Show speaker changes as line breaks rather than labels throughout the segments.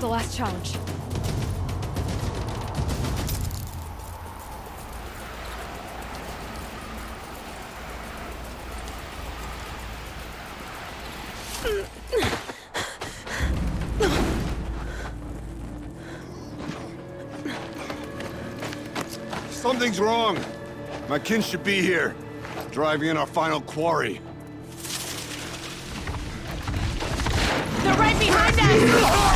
the last challenge.
Something's wrong. My kin should be here, driving in our final quarry.
They're right behind us!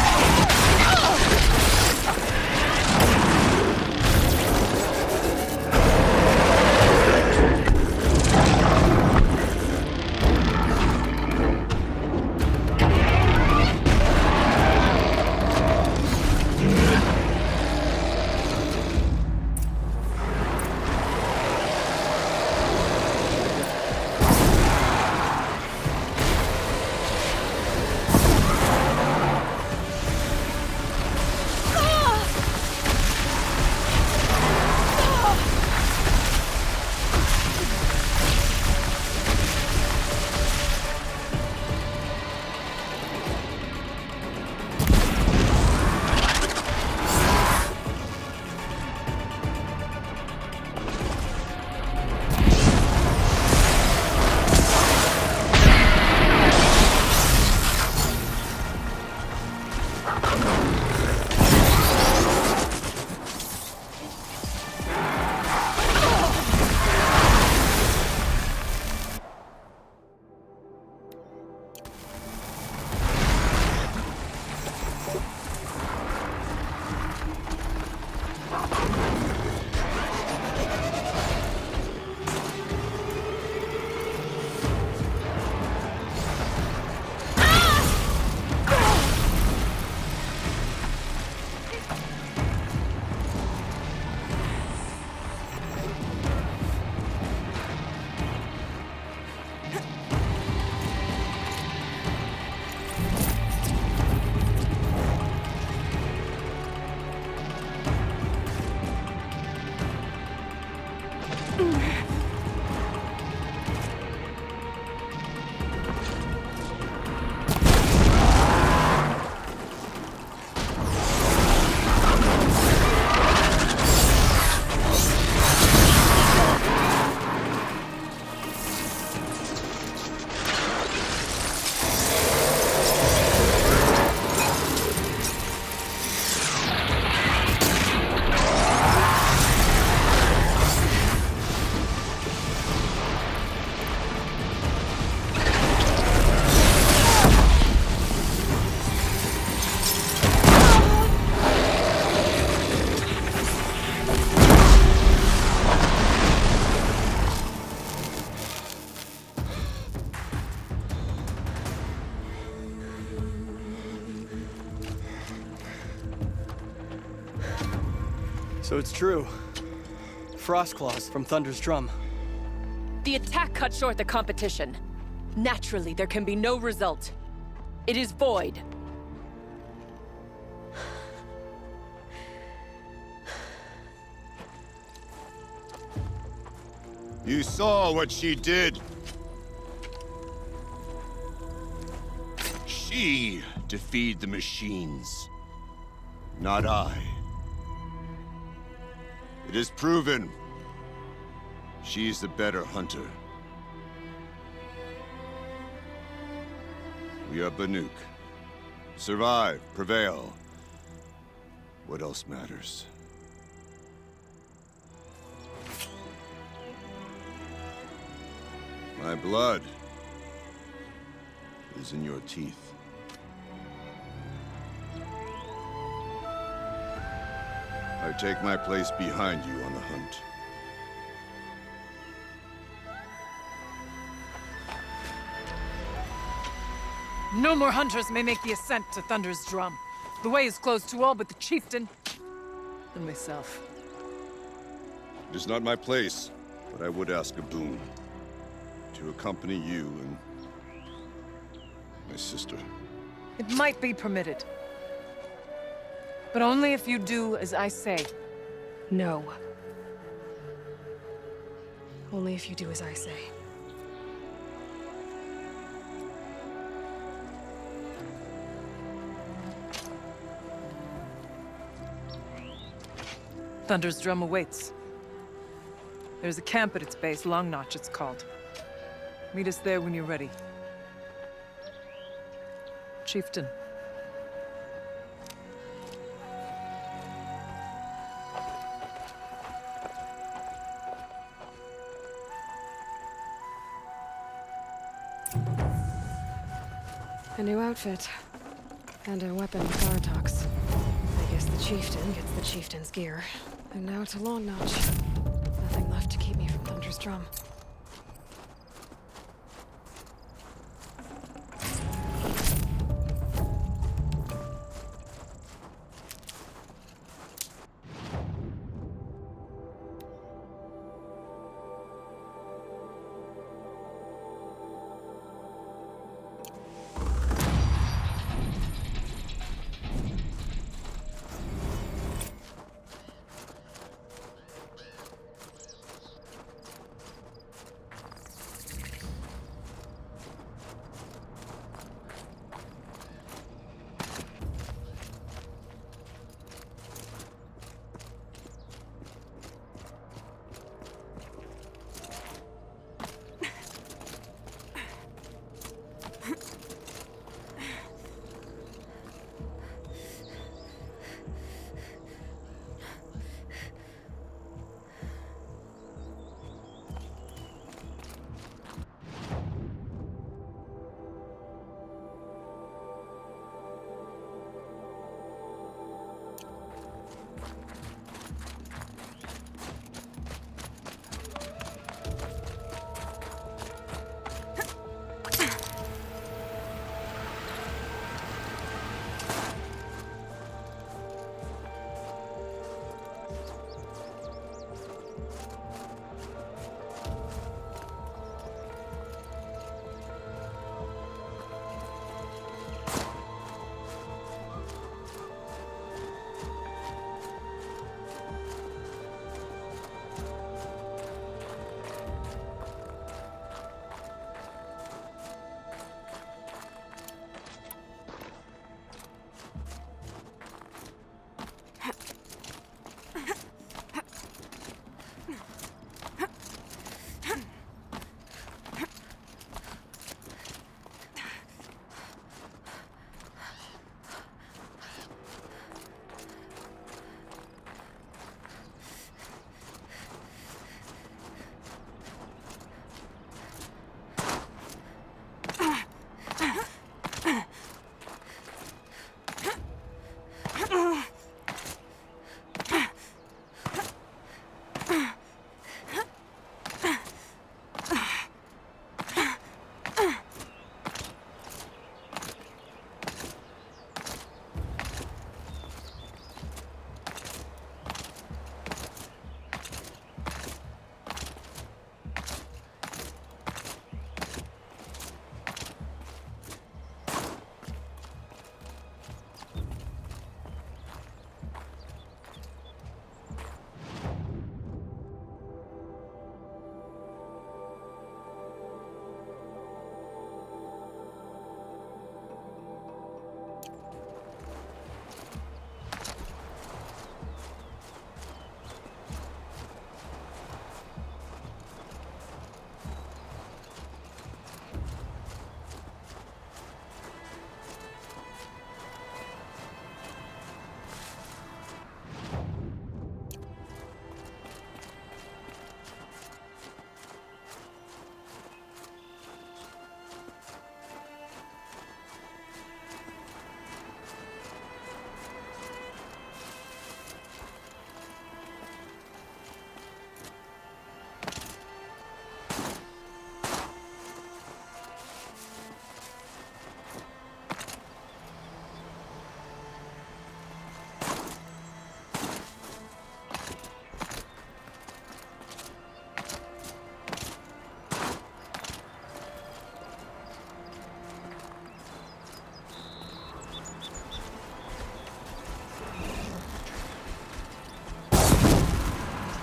So it's true. Frost claws from Thunder's drum.
The attack cut short the competition. Naturally, there can be no result. It is void.
You saw what she did. She defeated the machines, not I. It is proven. She's the better hunter. We are Banuk. Survive, prevail. What else matters? My blood is in your teeth. I take my place behind you on the hunt.
No more hunters may make the ascent to Thunder's drum. The way is closed to all but the chieftain and myself.
It is not my place, but I would ask a boon. To accompany you and my sister.
It might be permitted. But only if you do as I say.
No. Only if you do as I say.
Thunder's Drum awaits. There's a camp at its base, Long Notch it's called. Meet us there when you're ready. Chieftain.
A new outfit. And a weapon with Gartox. I guess the chieftain gets the chieftain's gear. And now to Long Notch. Nothing left to keep me from Thunder's Drum.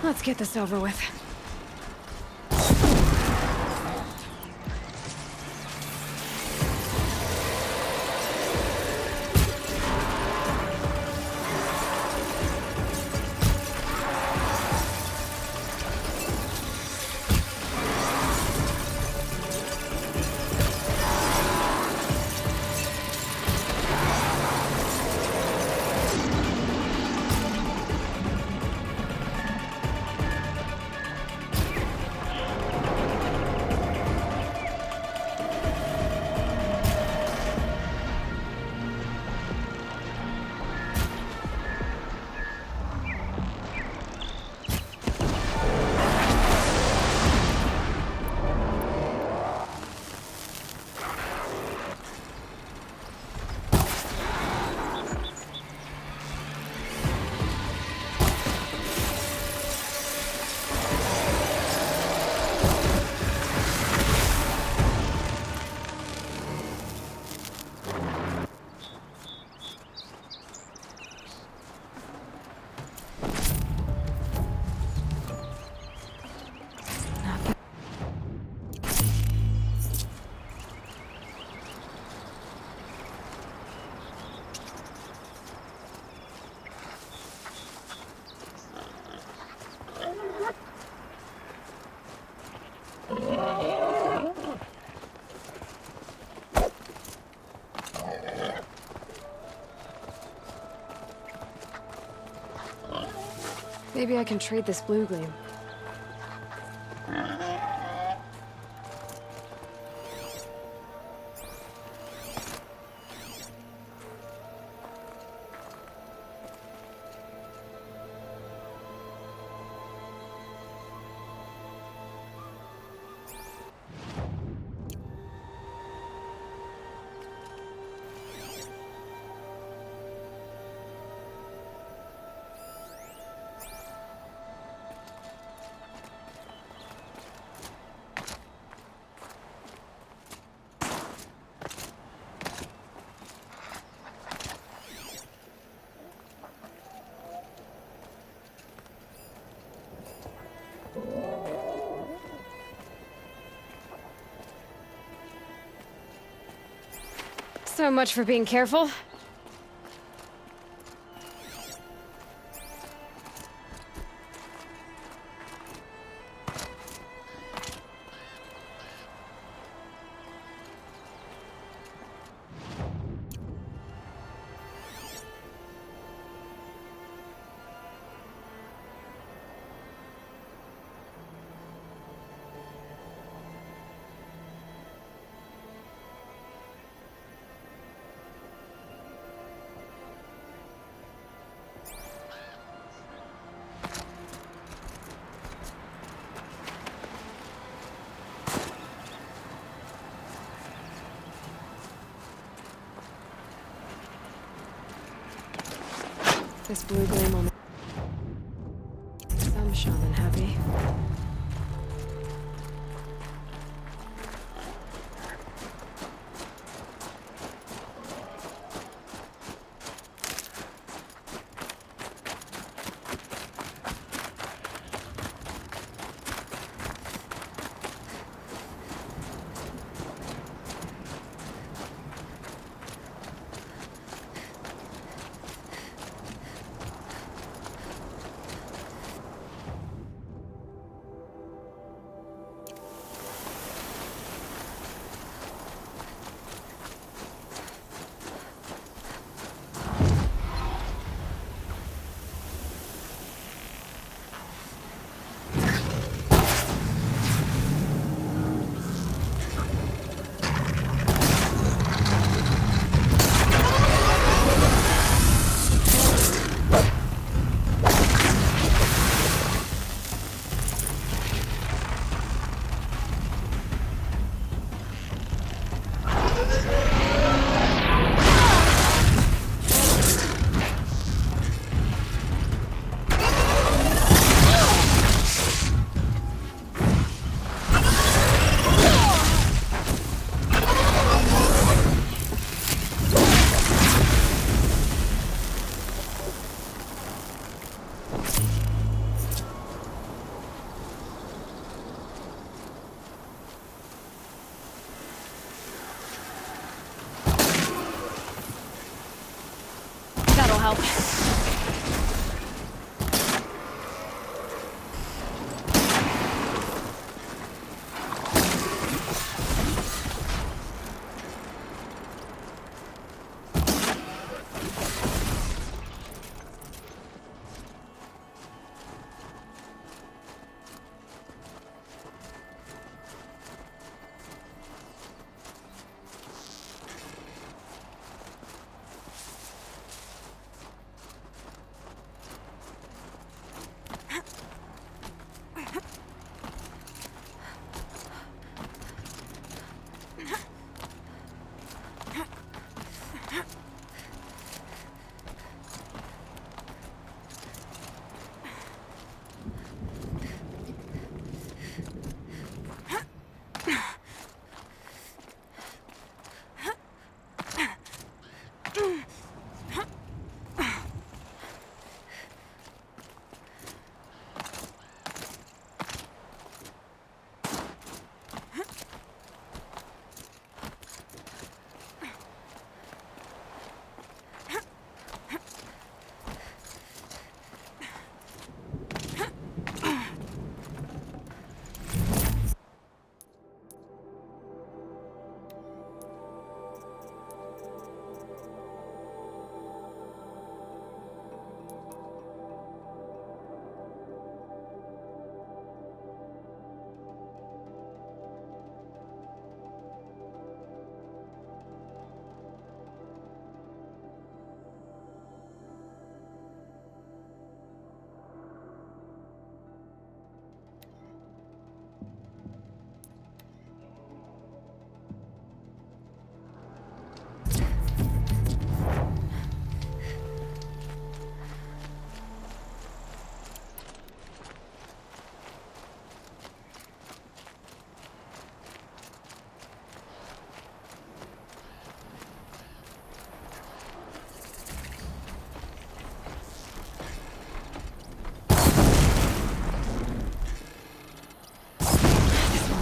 Let's get this over with. Maybe I can trade this blue gleam. So much for being careful. This blue gleam will make some shaman happy.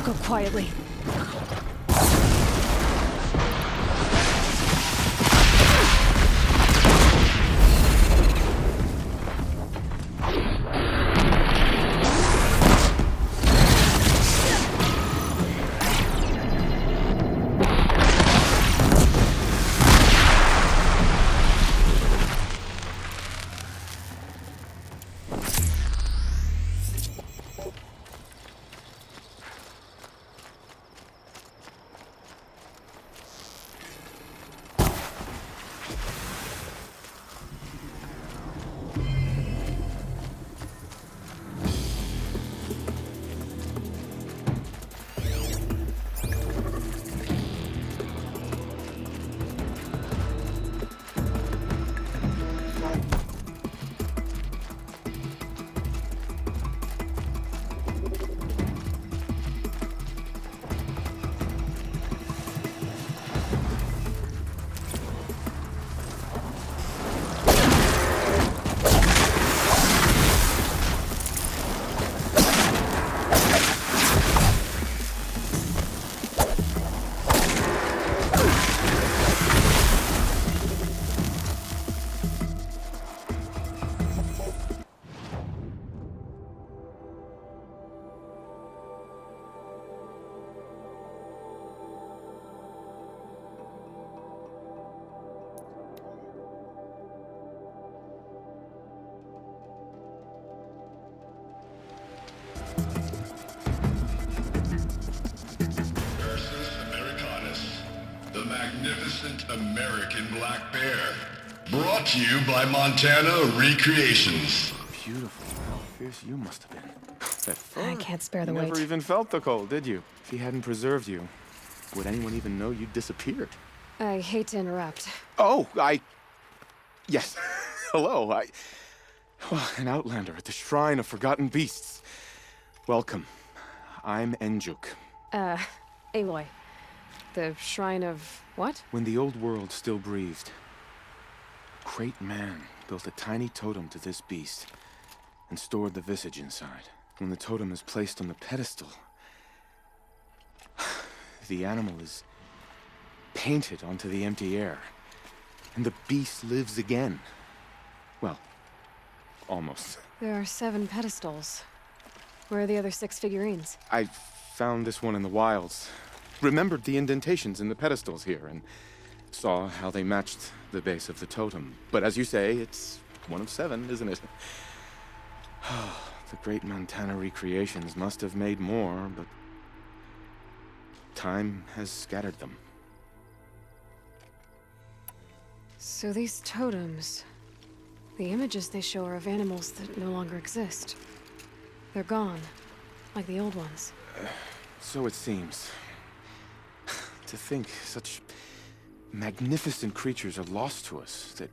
Go quietly.
The magnificent American black bear. Brought to you by Montana Recreations.
Beautiful. How fierce you must have been. That fur.
I can't spare the
You
weight.
never even felt the cold, did you? If he hadn't preserved you, would anyone even know you disappeared?
I hate to interrupt.
Oh, Yes. Hello, an outlander at the Shrine of Forgotten Beasts. Welcome. I'm Enjuk.
Aloy. The Shrine of what?
When the old world still breathed, a great man built a tiny totem to this beast and stored the visage inside. When the totem is placed on the pedestal, the animal is painted onto the empty air, and the beast lives again. Well, almost.
There are 7 pedestals. Where are the other 6 figurines?
I found this one in the wilds. Remembered the indentations in the pedestals here, and saw how they matched the base of the totem. But as you say, it's one of 7, isn't it? The great Montana Recreations must have made more, but time has scattered them.
So these totems... the images they show are of animals that no longer exist. They're gone, like the old ones.
So it seems. To think such magnificent creatures are lost to us, that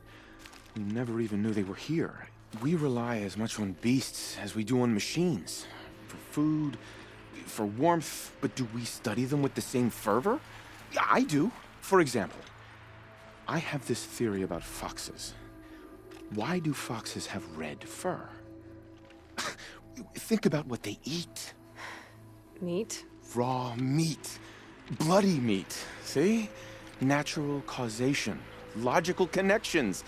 we never even knew they were here. We rely as much on beasts as we do on machines. For food, for warmth, but do we study them with the same fervor? Yeah, I do. For example, I have this theory about foxes. Why do foxes have red fur? Think about what they eat.
Meat?
Raw meat. Bloody meat. See? Natural causation. Logical connections.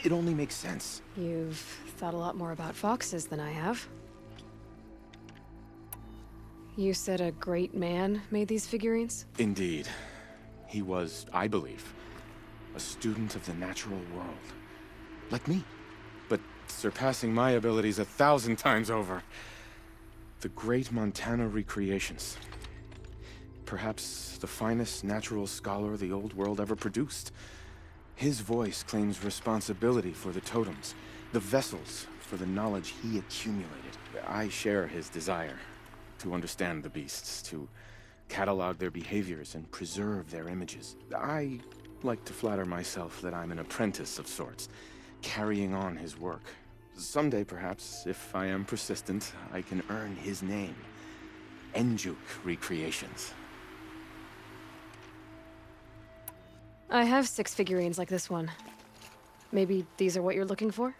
It only makes sense.
You've thought a lot more about foxes than I have. You said a great man made these figurines?
Indeed. He was, I believe, a student of the natural world. Like me. But surpassing my abilities 1,000 times over. The great Montana Recreations. Perhaps the finest natural scholar the old world ever produced. His voice claims responsibility for the totems, the vessels for the knowledge he accumulated. I share his desire to understand the beasts, to catalog their behaviors and preserve their images. I like to flatter myself that I'm an apprentice of sorts, carrying on his work. Someday, perhaps, if I am persistent, I can earn his name. Enjuk Recreations.
I have 6 figurines like this one. Maybe these are what you're looking for?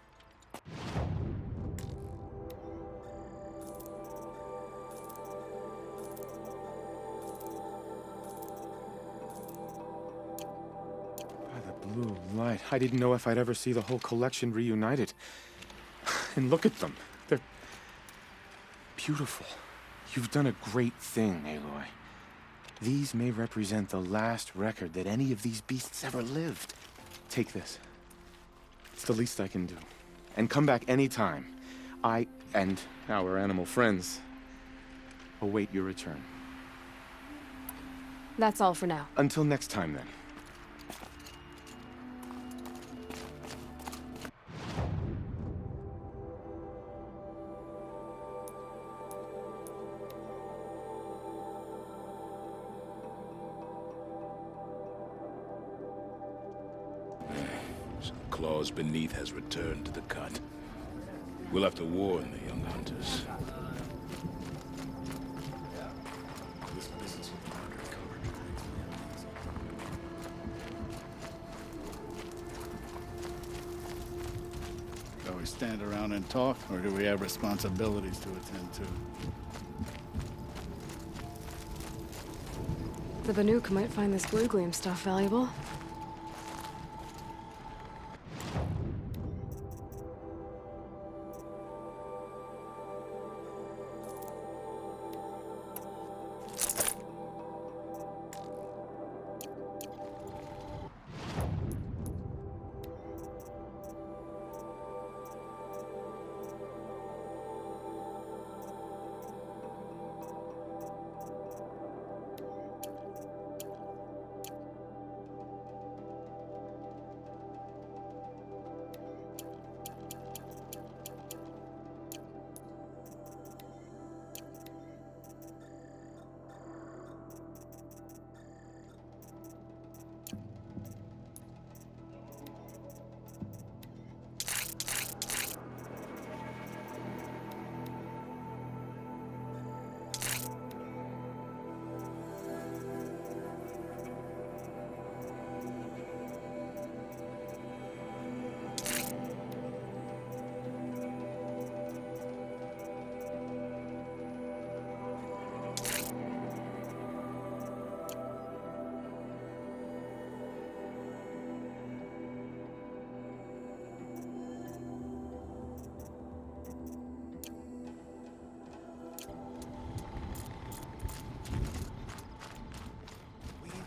blue light. I didn't know if I'd ever see the whole collection reunited. And look at them. They're beautiful. You've done a great thing, Aloy. These may represent the last record that any of these beasts ever lived. Take this. It's the least I can do. And come back anytime. I and our animal friends await your return.
That's all for now.
Until next time, then.
Claws beneath has returned to the cut. We'll have to warn the young hunters.
Do we stand around and talk, or do we have responsibilities to attend to?
The Banuk might find this blue gleam stuff valuable.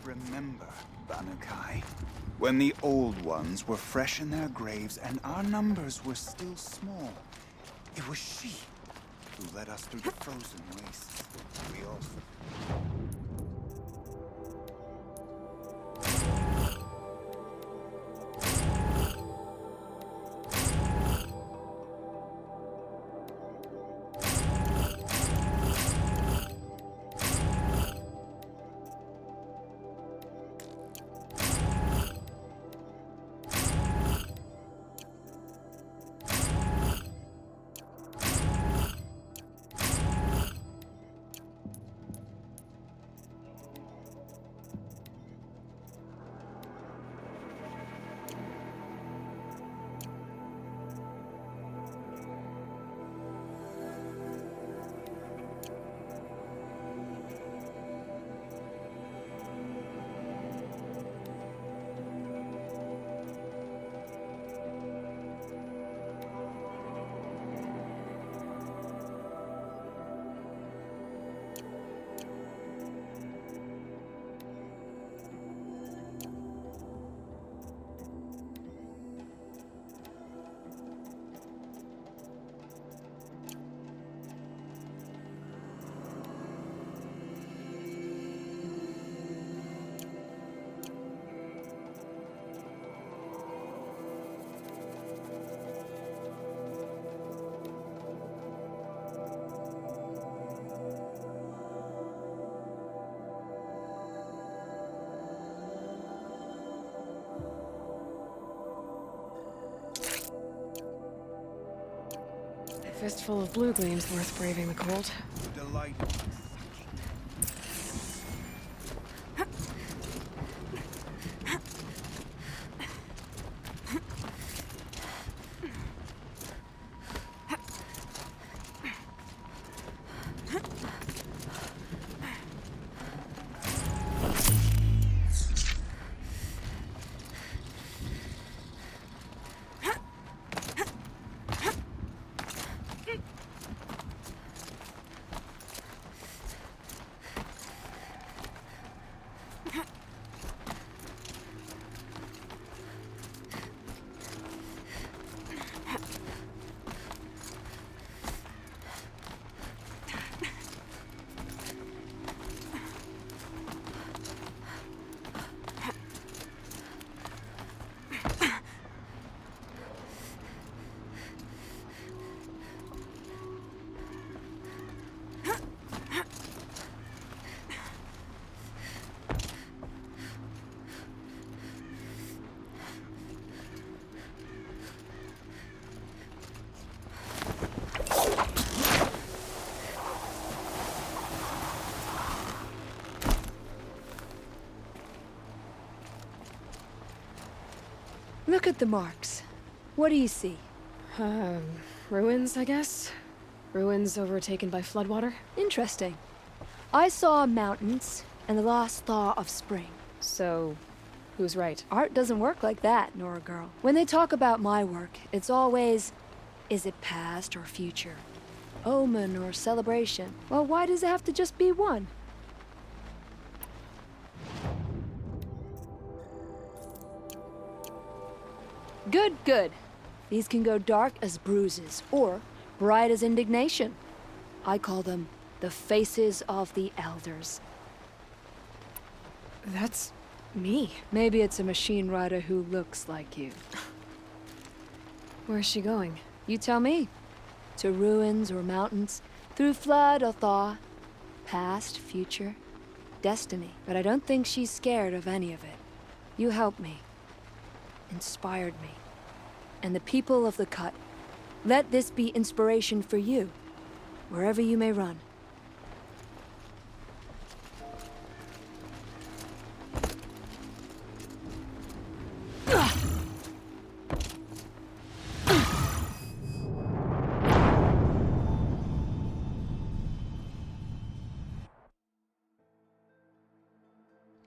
Remember, Banukai, when the old ones were fresh in their graves and our numbers were still small. It was she who led us through the frozen wastes. We also...
A fistful of blue gleam's worth braving the cold.
Delight.
Look at the marks. What do you see?
Ruins, I guess? Ruins overtaken by floodwater?
Interesting. I saw mountains and the last thaw of spring.
So, who's right?
Art doesn't work like that, Nora girl. When they talk about my work, it's always, is it past or future? Omen or celebration? Well, why does it have to just be one? Good, good. These can go dark as bruises, or bright as indignation. I call them the faces of the elders.
That's me.
Maybe it's a machine rider who looks like you.
Where's she going?
You tell me. To ruins or mountains, through flood or thaw, past, future, destiny. But I don't think she's scared of any of it. You helped me, inspired me, and the people of the Cut. Let this be inspiration for you, wherever you may run.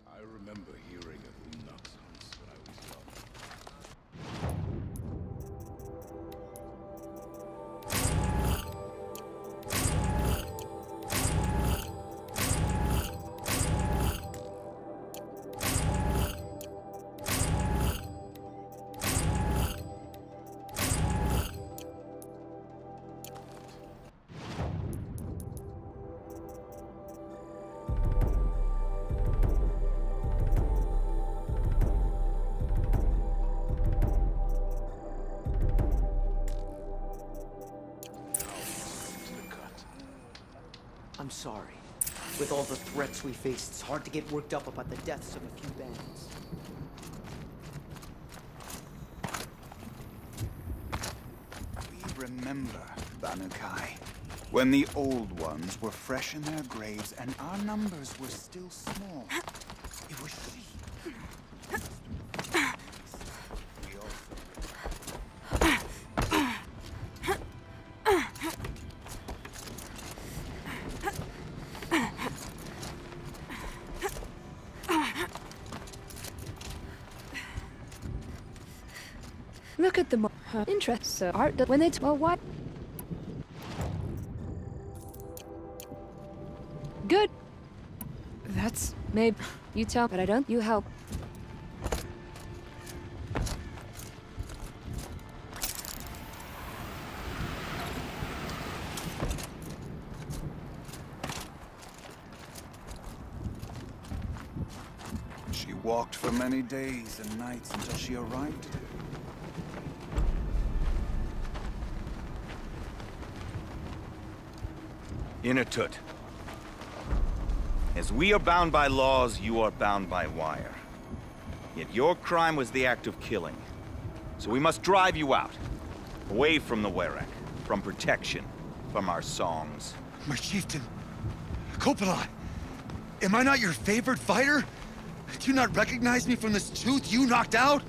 I remember hearing of Unox hunts when I was young.
I'm sorry. With all the threats we faced, it's hard to get worked up about the deaths of a few bandits.
We remember, Banukai, when the old ones were fresh in their graves and our numbers were still small. It was she. We also...
Look at the interest. So art when they well, what? Good.
That's...
Maybe you tell, but I don't. You help.
She walked for many days and nights until she arrived here.
Inatut. As we are bound by laws, you are bound by wire. Yet your crime was the act of killing. So we must drive you out. Away from the Werek, from protection, from our songs.
My chieftain, Coppola, am I not your favorite fighter? Do you not recognize me from this tooth you knocked out?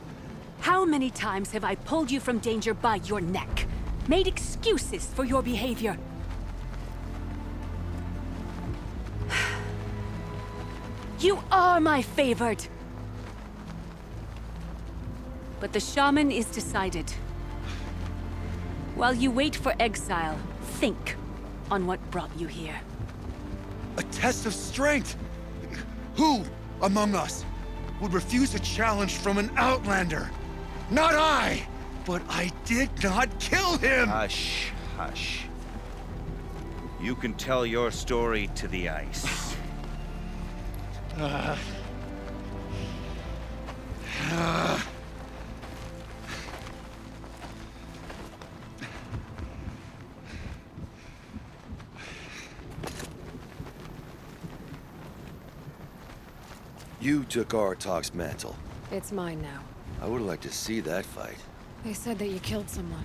How many times have I pulled you from danger by your neck? Made excuses for your behavior? You are my favored! But the shaman is decided. While you wait for exile, think on what brought you here.
A test of strength! Who among us would refuse a challenge from an outlander? Not I! But I did not kill him!
Hush, hush. You can tell your story to the ice.
You took Aratak's mantle.
It's mine now.
I would like to see that fight.
They said that you killed someone.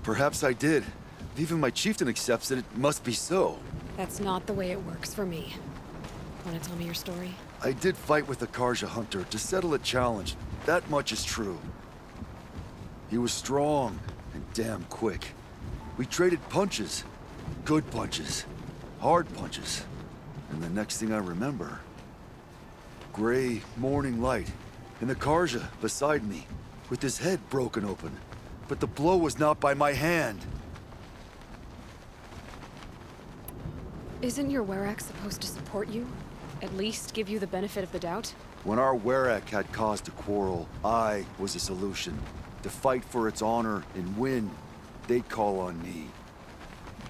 Perhaps I did. If even my chieftain accepts it, it must be so.
That's not the way it works for me. Want to tell me your story?
I did fight with the Karja hunter to settle a challenge. That much is true. He was strong and damn quick. We traded punches. Good punches. Hard punches. And the next thing I remember... gray morning light, and the Karja beside me, with his head broken open. But the blow was not by my hand.
Isn't your Werak supposed to support you? At least give you the benefit of the doubt?
When our Werak had cause to quarrel, I was the solution. To fight for its honor and win, they'd call on me.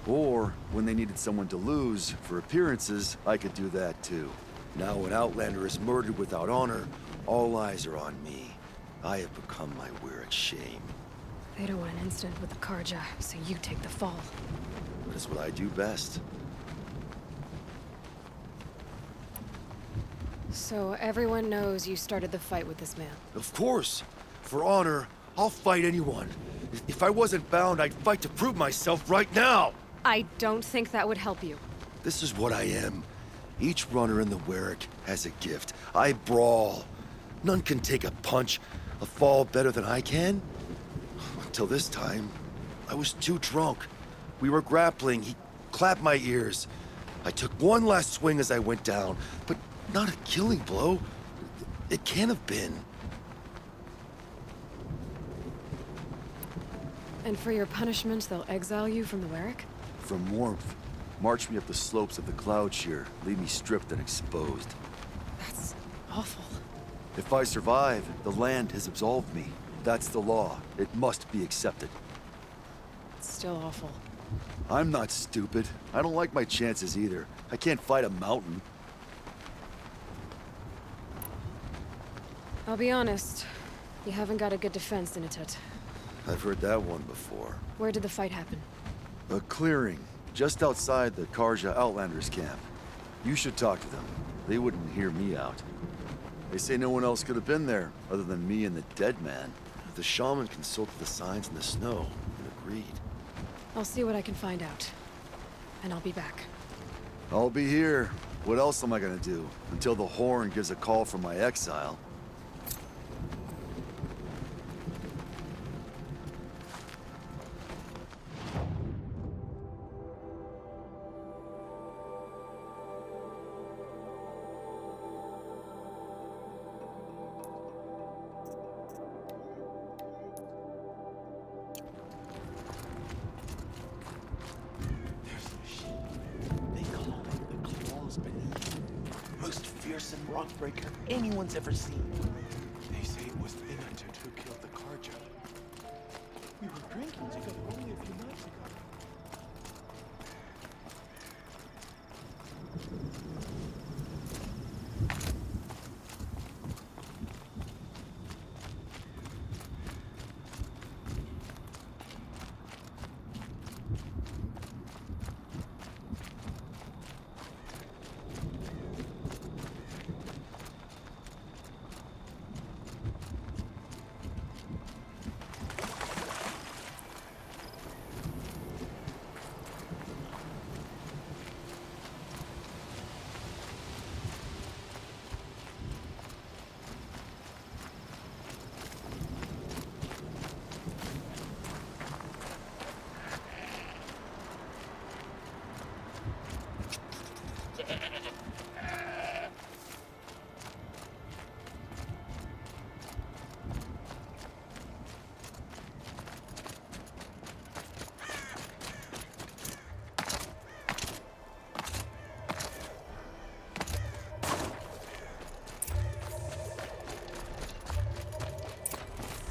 Or, when they needed someone to lose, for appearances, I could do that too. Now an Outlander is murdered without honor, all eyes are on me. I have become my Werak's shame.
They don't want an incident with the Karja, so you take the fall.
But it's what I do best.
So everyone knows you started the fight with this man?
Of course! For honor, I'll fight anyone. If I wasn't bound, I'd fight to prove myself right now!
I don't think that would help you.
This is what I am. Each runner in the Werak has a gift. I brawl. None can take a punch, a fall better than I can. Until this time, I was too drunk. We were grappling. He clapped my ears. I took one last swing as I went down, but not a killing blow. It can't have been.
And for your punishment, they'll exile you from the Werak?
From warmth. March me up the slopes of the Cloud Shear, leave me stripped and exposed.
That's awful.
If I survive, the land has absolved me. That's the law. It must be accepted.
It's still awful.
I'm not stupid. I don't like my chances either. I can't fight a mountain.
I'll be honest. You haven't got a good defense, Initut.
I've heard that one before.
Where did the fight happen?
A clearing, just outside the Karja Outlanders camp. You should talk to them. They wouldn't hear me out. They say no one else could have been there, other than me and the dead man. The shaman consulted the signs in the snow and agreed.
I'll see what I can find out. And I'll be back.
I'll be here. What else am I gonna do? Until the Horn gives a call from my exile.
Rockbreaker anyone's ever seen. They say it was Initut who killed the Karja. We were drinking together only a few nights ago.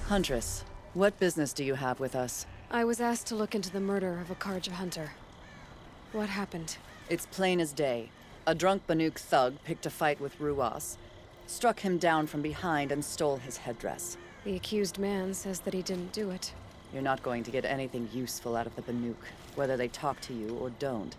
Huntress, what business do you have with us?
I was asked to look into the murder of a Karja hunter. What happened?
It's plain as day. A drunk Banuk thug picked a fight with Ruas, struck him down from behind and stole his headdress.
The accused man says that he didn't do it.
You're not going to get anything useful out of the Banuk, whether they talk to you or don't.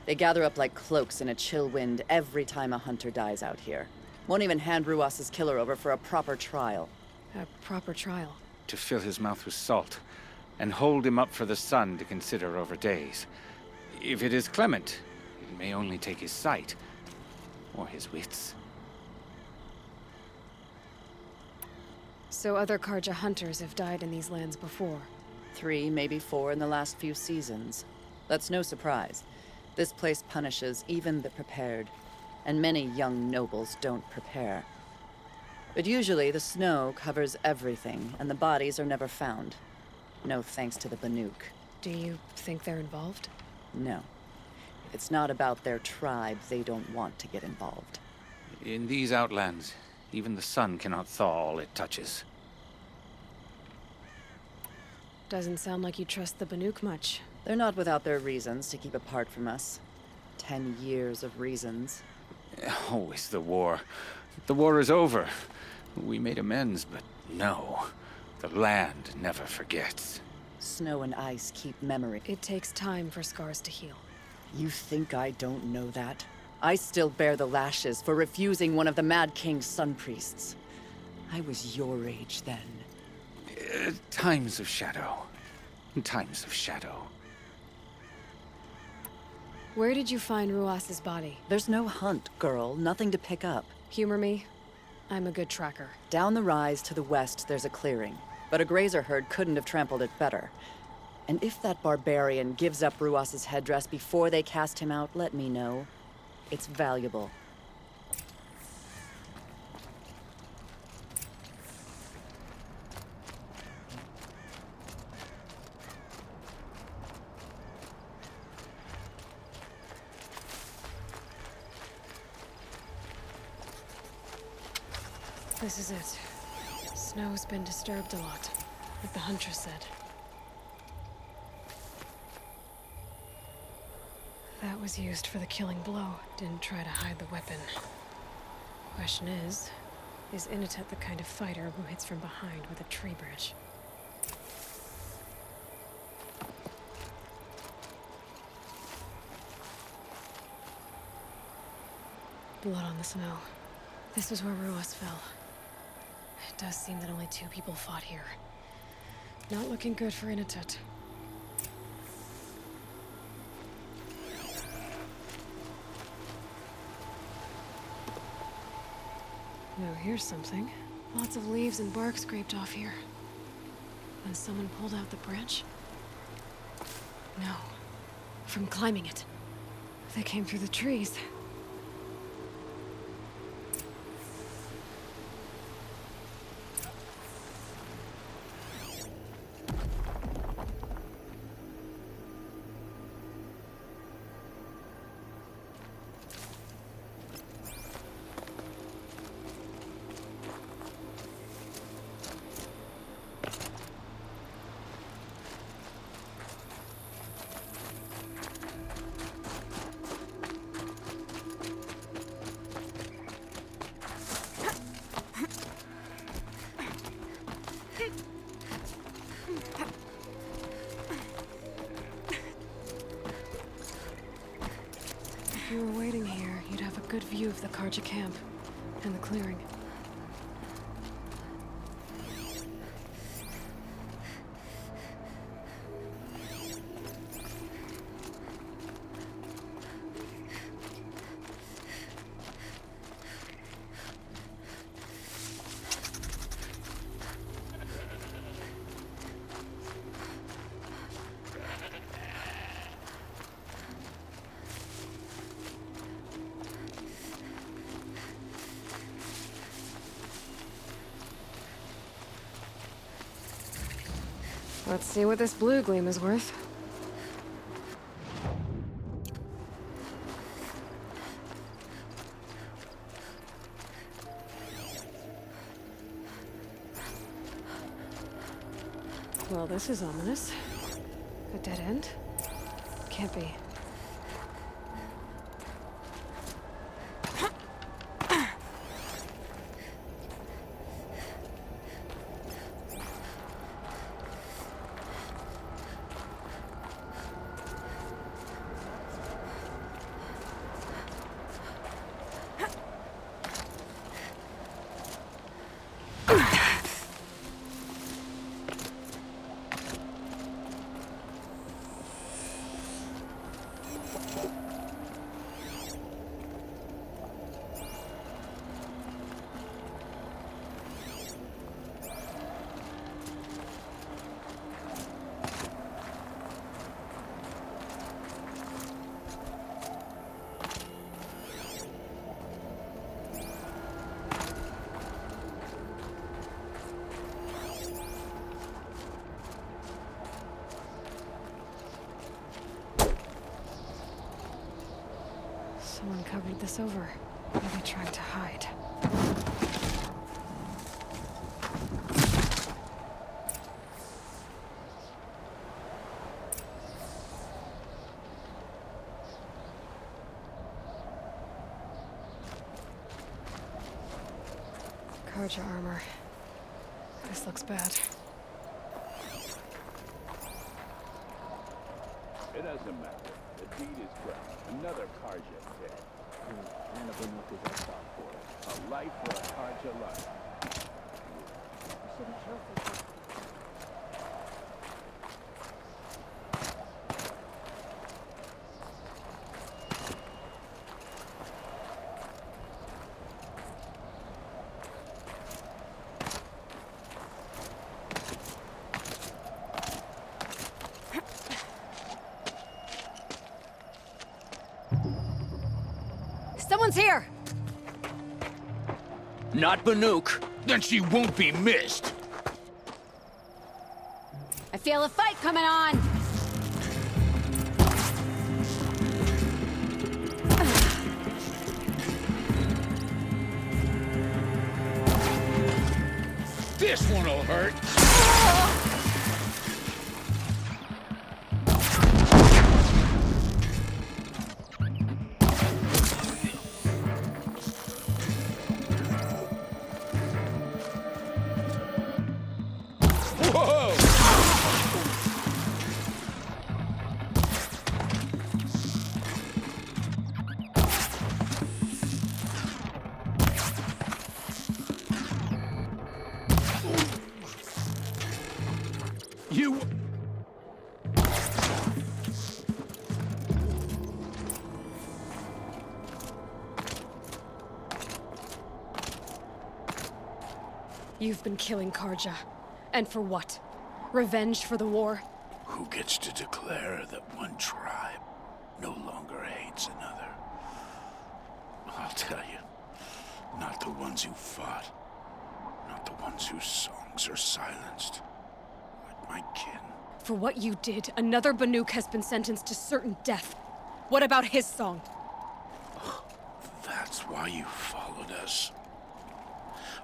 They gather up like cloaks in a chill wind every time a hunter dies out here. Won't even hand Ruas's killer over for a proper trial.
A proper trial?
To fill his mouth with salt, and hold him up for the sun to consider over days. If it is clement, it may only take his sight, or his wits.
So other Karja hunters have died in these lands before?
3, maybe 4 in the last few seasons. That's no surprise. This place punishes even the prepared, and many young nobles don't prepare. But usually the snow covers everything, and the bodies are never found. No thanks to the Banuk.
Do you think they're involved?
No. If it's not about their tribe, they don't want to get involved.
In these outlands, even the sun cannot thaw all it touches.
Doesn't sound like you trust the Banuk much.
They're not without their reasons to keep apart from us. 10 years of reasons.
Always the war. The war is over. We made amends, but no. The land never forgets.
Snow and ice keep memory.
It takes time for scars to heal.
You think I don't know that? I still bear the lashes for refusing one of the Mad King's sun priests. I was your age then.
Times of shadow. Times of shadow.
Where did you find Ruas's body?
There's no hunt, girl. Nothing to pick up.
Humor me. I'm a good tracker.
Down the rise to the west, there's a clearing. But a grazer herd couldn't have trampled it better. And if that barbarian gives up Ruas's headdress before they cast him out, let me know. It's valuable.
This is it. Snow's been disturbed a lot, like the Huntress said. That was used for the killing blow. Didn't try to hide the weapon. Question is Inatet the kind of fighter who hits from behind with a tree branch? Blood on the snow. This was where Ruas fell. It does seem that only 2 people fought here. Not looking good for Inatet. Now here's something. Lots of leaves and bark scraped off here. And someone pulled out the branch? No. From climbing it. They came through the trees. If you were waiting here, you'd have a good view of the Karja camp and the clearing. Let's see what this blue gleam is worth. Well, this is ominous. A dead end? Can't be. Someone covered this over. Maybe trying to hide. Karja armor. This looks bad.
It doesn't matter. The deed is done. Another Karja dead. And a Banuk is exiled for it. A life for a Karja life. You shouldn't trust us.
Someone's here!
Not Banuk. Then she won't be missed.
I feel a fight coming on!
This one'll hurt. You...
You've been killing Karja. And for what? Revenge for the war?
Who gets to declare that one tribe no longer hates another? I'll tell you, not the ones who fought, not the ones whose songs are silenced, but my kin.
For what you did, another Banuk has been sentenced to certain death. What about his song?
That's why you followed us.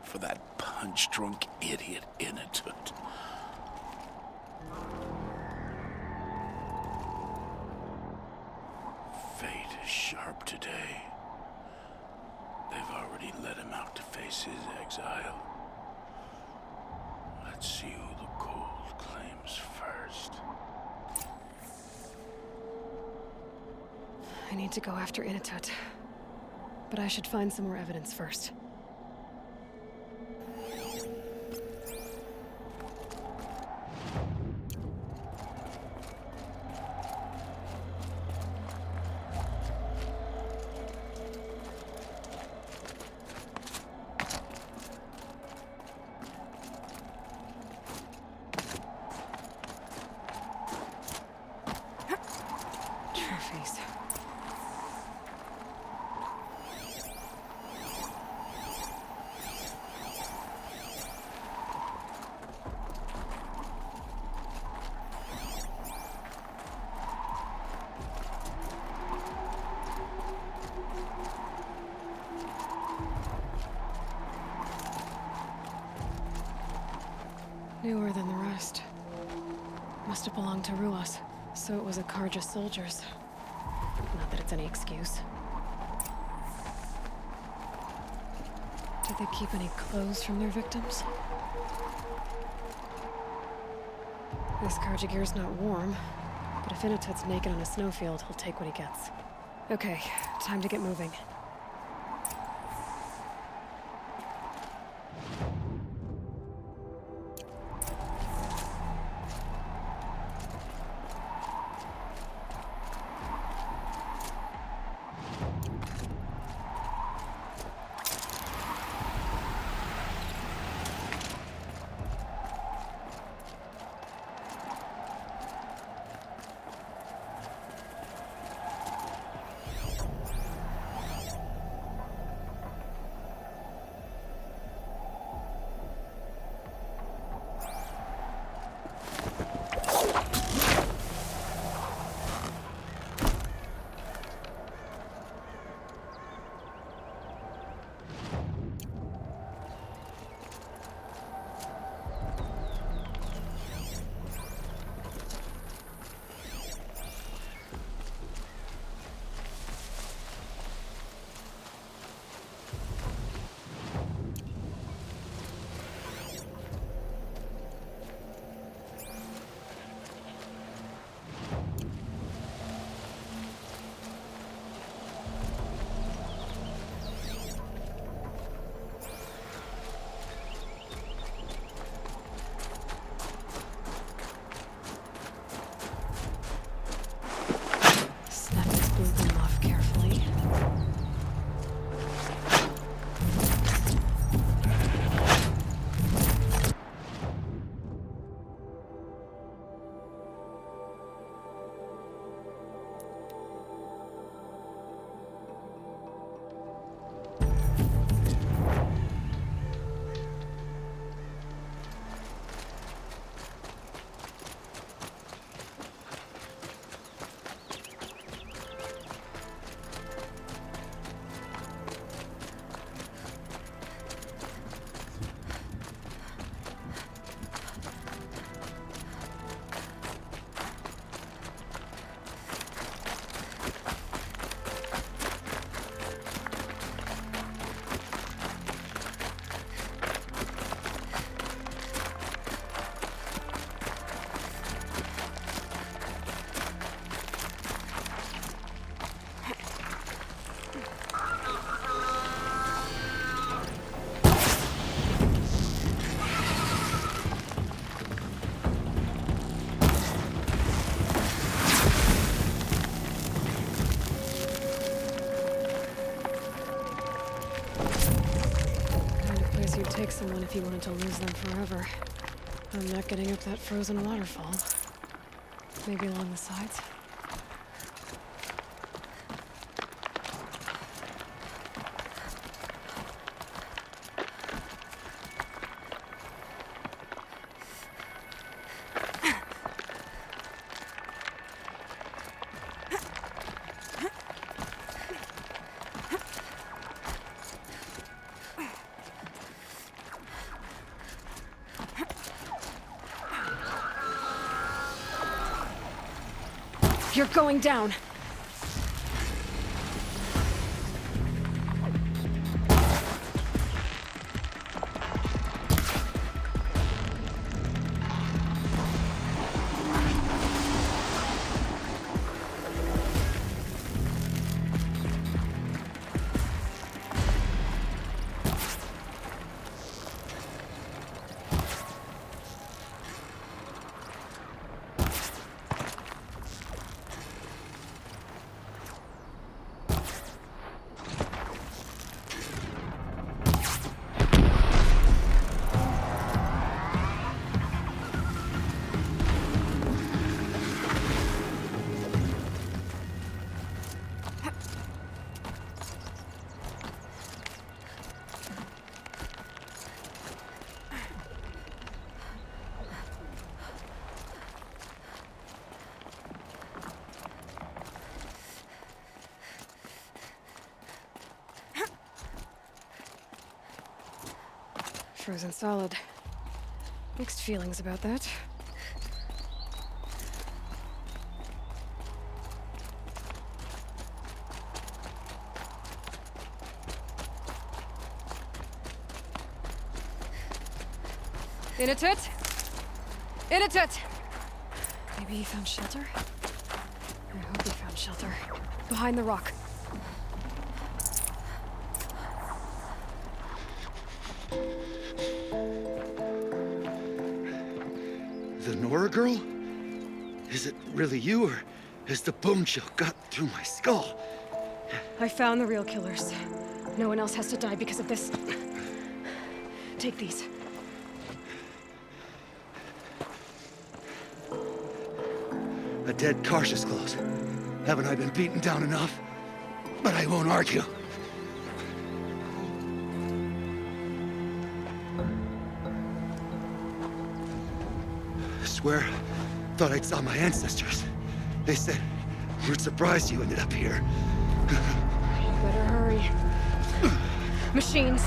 For that punch-drunk idiot Inatut. Fate is sharp today. They've already let him out to face his exile. Let's see who the cold claims first.
I need to go after Inatut. But I should find some more evidence first. Trophies. Newer than the rest. Must have belonged to Ruas, so it was a Karja soldiers. Not that it's any excuse. Did they keep any clothes from their victims? This Karja gear's not warm, but if Inatut's naked on a snowfield, he'll take what he gets. Okay, time to get moving. take someone if you wanted to lose them forever. I'm not getting up that frozen waterfall. Maybe along the sides? You're going down! Frozen solid. Mixed feelings about that. In it! In it! Maybe he found shelter? I hope he found shelter. Behind the rock.
The Nora girl? Is it really you, or has the bone chill got through my skull?
I found the real killers. No one else has to die because of this. Take these.
A dead Karsh's clothes. Haven't I been beaten down enough? But I won't argue. I swear, thought I saw my ancestors. They said, we're surprised you ended up here.
Better hurry. Machines.